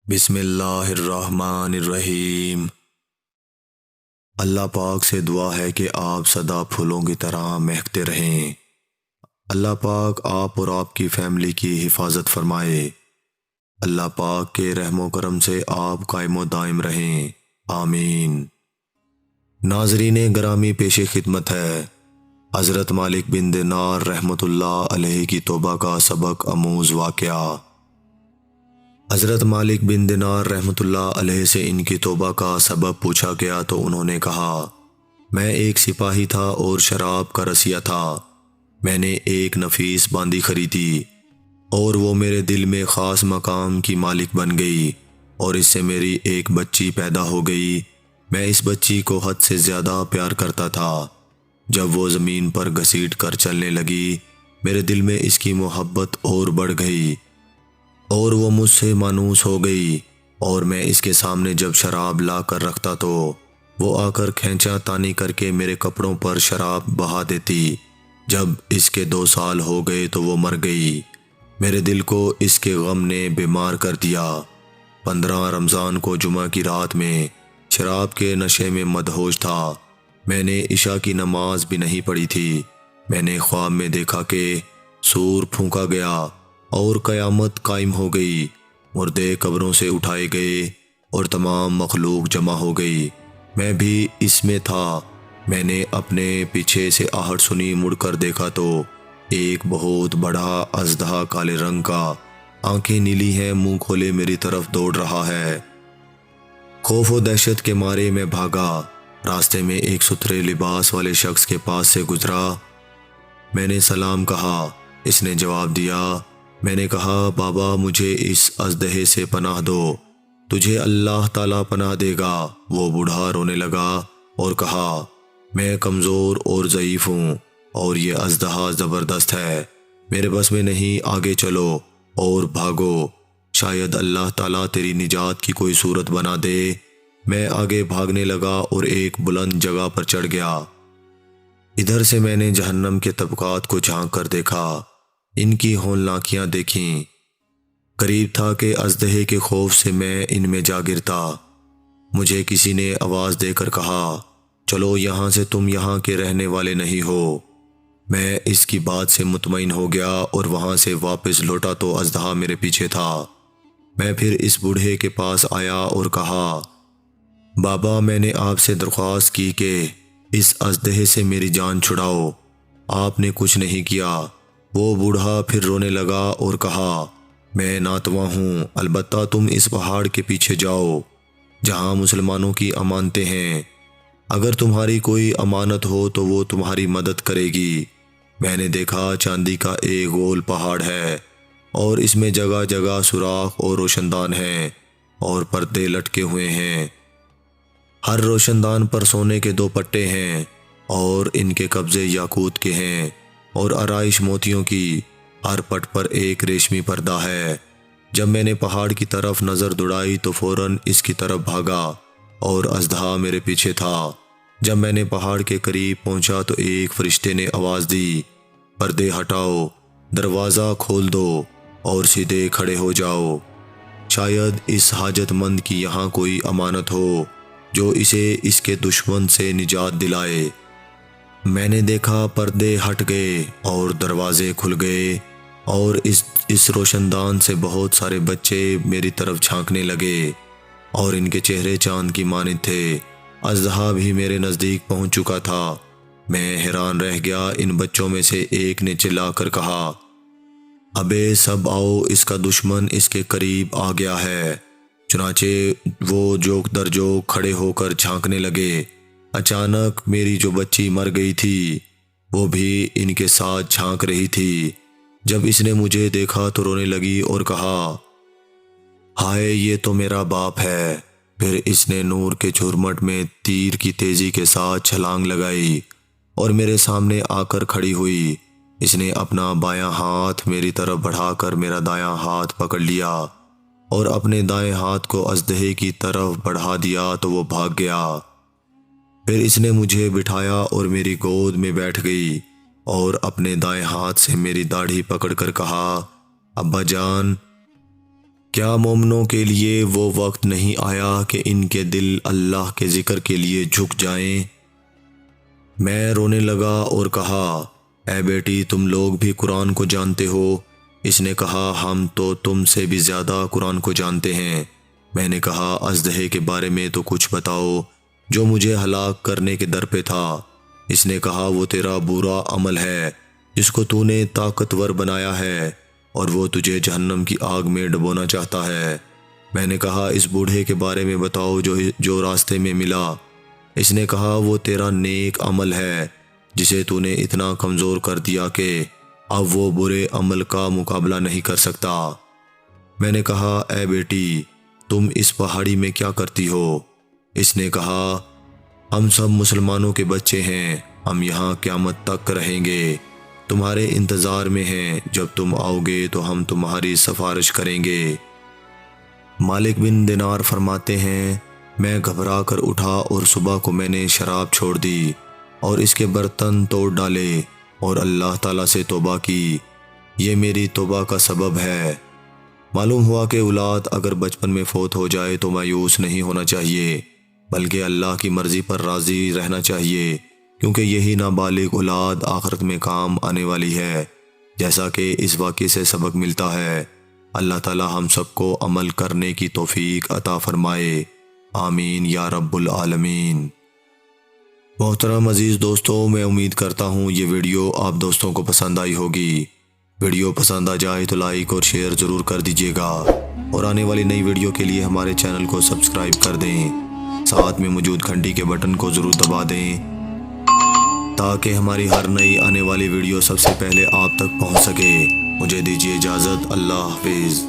بسم اللہ الرحمن الرحیم۔ اللہ پاک سے دعا ہے کہ آپ سدا پھولوں کی طرح مہکتے رہیں۔ اللہ پاک آپ اور آپ کی فیملی کی حفاظت فرمائے۔ اللہ پاک کے رحم و کرم سے آپ قائم و دائم رہیں، آمین۔ ناظرین گرامی، پیش خدمت ہے حضرت مالک بن دینار رحمۃ اللہ علیہ کی توبہ کا سبق آموز واقعہ۔ حضرت مالک بن دینار رحمۃ اللہ علیہ سے ان کی توبہ کا سبب پوچھا گیا تو انہوں نے کہا، میں ایک سپاہی تھا اور شراب کا رسیا تھا۔ میں نے ایک نفیس باندی خریدی اور وہ میرے دل میں خاص مقام کی مالک بن گئی، اور اس سے میری ایک بچی پیدا ہو گئی۔ میں اس بچی کو حد سے زیادہ پیار کرتا تھا۔ جب وہ زمین پر گھسیٹ کر چلنے لگی، میرے دل میں اس کی محبت اور بڑھ گئی اور وہ مجھ سے مانوس ہو گئی، اور میں اس کے سامنے جب شراب لا کر رکھتا تو وہ آ کر کھینچا تانی کر کے میرے کپڑوں پر شراب بہا دیتی۔ جب اس کے 2 سال ہو گئے تو وہ مر گئی۔ میرے دل کو اس کے غم نے بیمار کر دیا۔ 15 رمضان کو جمعہ کی رات میں شراب کے نشے میں مدہوش تھا۔ میں نے عشاء کی نماز بھی نہیں پڑھی تھی۔ میں نے خواب میں دیکھا کہ سور پھونکا گیا اور قیامت قائم ہو گئی، مردے قبروں سے اٹھائے گئے اور تمام مخلوق جمع ہو گئی۔ میں بھی اس میں تھا۔ میں نے اپنے پیچھے سے آہٹ سنی، مڑ کر دیکھا تو ایک بہت بڑا اژدہا کالے رنگ کا، آنکھیں نیلی ہیں، منہ کھولے میری طرف دوڑ رہا ہے۔ خوف و دہشت کے مارے میں بھاگا۔ راستے میں ایک ستھرے لباس والے شخص کے پاس سے گزرا۔ میں نے سلام کہا۔ اس نے جواب دیا۔ میں نے کہا، بابا مجھے اس اژدہے سے پناہ دو، تجھے اللہ تعالیٰ پناہ دے گا۔ وہ بوڑھا رونے لگا اور کہا، میں کمزور اور ضعیف ہوں اور یہ اژدہا زبردست ہے، میرے بس میں نہیں، آگے چلو اور بھاگو، شاید اللہ تعالیٰ تیری نجات کی کوئی صورت بنا دے۔ میں آگے بھاگنے لگا اور ایک بلند جگہ پر چڑھ گیا۔ ادھر سے میں نے جہنم کے طبقات کو جھانک کر دیکھا، ان کی ہولناکیاں دیکھیں۔ قریب تھا کہ اژدہے کے خوف سے میں ان میں جا گرتا۔ مجھے کسی نے آواز دے کر کہا، چلو یہاں سے، تم یہاں کے رہنے والے نہیں ہو۔ میں اس کی بات سے مطمئن ہو گیا اور وہاں سے واپس لوٹا تو اژدہا میرے پیچھے تھا۔ میں پھر اس بوڑھے کے پاس آیا اور کہا، بابا میں نے آپ سے درخواست کی کہ اس اژدہے سے میری جان چھڑاؤ، آپ نے کچھ نہیں کیا۔ وہ بوڑھا پھر رونے لگا اور کہا، میں ناتواں ہوں، البتہ تم اس پہاڑ کے پیچھے جاؤ جہاں مسلمانوں کی امانتیں ہیں، اگر تمہاری کوئی امانت ہو تو وہ تمہاری مدد کرے گی۔ میں نے دیکھا چاندی کا ایک گول پہاڑ ہے اور اس میں جگہ جگہ سوراخ اور روشن دان ہیں اور پردے لٹکے ہوئے ہیں۔ ہر روشن دان پر سونے کے 2 پٹے ہیں اور ان کے قبضے یاقوت کے ہیں اور آرائش موتیوں کی۔ ہر پٹ پر ایک ریشمی پردہ ہے۔ جب میں نے پہاڑ کی طرف نظر دوڑائی تو فوراً اس کی طرف بھاگا اور اژدہا میرے پیچھے تھا۔ جب میں نے پہاڑ کے قریب پہنچا تو ایک فرشتے نے آواز دی، پردے ہٹاؤ، دروازہ کھول دو اور سیدھے کھڑے ہو جاؤ، شاید اس حاجت مند کی یہاں کوئی امانت ہو جو اسے اس کے دشمن سے نجات دلائے۔ میں نے دیکھا پردے ہٹ گئے اور دروازے کھل گئے اور اس روشن دان سے بہت سارے بچے میری طرف جھانکنے لگے اور ان کے چہرے چاند کی مانند تھے۔ اژدہا بھی میرے نزدیک پہنچ چکا تھا۔ میں حیران رہ گیا۔ ان بچوں میں سے ایک نے چلا کر کہا، ابے سب آؤ، اس کا دشمن اس کے قریب آ گیا ہے۔ چنانچہ وہ جوک در جوک کھڑے ہو کر جھانکنے لگے۔ اچانک میری جو بچی مر گئی تھی وہ بھی ان کے ساتھ جھانک رہی تھی۔ جب اس نے مجھے دیکھا تو رونے لگی اور کہا، ہائے یہ تو میرا باپ ہے۔ پھر اس نے نور کے جھرمٹ میں تیر کی تیزی کے ساتھ چھلانگ لگائی اور میرے سامنے آ کر کھڑی ہوئی۔ اس نے اپنا بایاں ہاتھ میری طرف بڑھا کر میرا دایاں ہاتھ پکڑ لیا اور اپنے دائیں ہاتھ کو اژدہے کی طرف بڑھا دیا تو وہ بھاگ گیا۔ پھر اس نے مجھے بٹھایا اور میری گود میں بیٹھ گئی اور اپنے دائیں ہاتھ سے میری داڑھی پکڑ کر کہا، ابا جان کیا مومنوں کے لیے وہ وقت نہیں آیا کہ ان کے دل اللہ کے ذکر کے لیے جھک جائیں؟ میں رونے لگا اور کہا، اے بیٹی، تم لوگ بھی قرآن کو جانتے ہو؟ اس نے کہا، ہم تو تم سے بھی زیادہ قرآن کو جانتے ہیں۔ میں نے کہا، اژدہے کے بارے میں تو کچھ بتاؤ جو مجھے ہلاک کرنے کے در پہ تھا۔ اس نے کہا، وہ تیرا برا عمل ہے جس کو تو نے طاقتور بنایا ہے، اور وہ تجھے جہنم کی آگ میں ڈبونا چاہتا ہے۔ میں نے کہا، اس بوڑھے کے بارے میں بتاؤ جو راستے میں ملا۔ اس نے کہا، وہ تیرا نیک عمل ہے جسے تو نے اتنا کمزور کر دیا کہ اب وہ برے عمل کا مقابلہ نہیں کر سکتا۔ میں نے کہا، اے بیٹی، تم اس پہاڑی میں کیا کرتی ہو؟ اس نے کہا، ہم سب مسلمانوں کے بچے ہیں، ہم یہاں قیامت تک رہیں گے، تمہارے انتظار میں ہیں، جب تم آؤ گے تو ہم تمہاری سفارش کریں گے۔ مالک بن دینار فرماتے ہیں، میں گھبرا کر اٹھا اور صبح کو میں نے شراب چھوڑ دی اور اس کے برتن توڑ ڈالے اور اللہ تعالیٰ سے توبہ کی۔ یہ میری توبہ کا سبب ہے۔ معلوم ہوا کہ اولاد اگر بچپن میں فوت ہو جائے تو مایوس نہیں ہونا چاہیے، بلکہ اللہ کی مرضی پر راضی رہنا چاہیے، کیونکہ یہی نابالغ اولاد آخرت میں کام آنے والی ہے، جیسا کہ اس واقعے سے سبق ملتا ہے۔ اللہ تعالیٰ ہم سب کو عمل کرنے کی توفیق عطا فرمائے، آمین یا رب العالمین۔ محترم عزیز دوستو، میں امید کرتا ہوں یہ ویڈیو آپ دوستوں کو پسند آئی ہوگی۔ ویڈیو پسند آ جائے تو لائک اور شیئر ضرور کر دیجیے گا، اور آنے والی نئی ویڈیو کے لیے ہمارے چینل کو سبسکرائب کر دیں، ساتھ میں موجود گھنٹی کے بٹن کو ضرور دبا دیں تاکہ ہماری ہر نئی آنے والی ویڈیو سب سے پہلے آپ تک پہنچ سکے۔ مجھے دیجیے اجازت، اللہ حافظ۔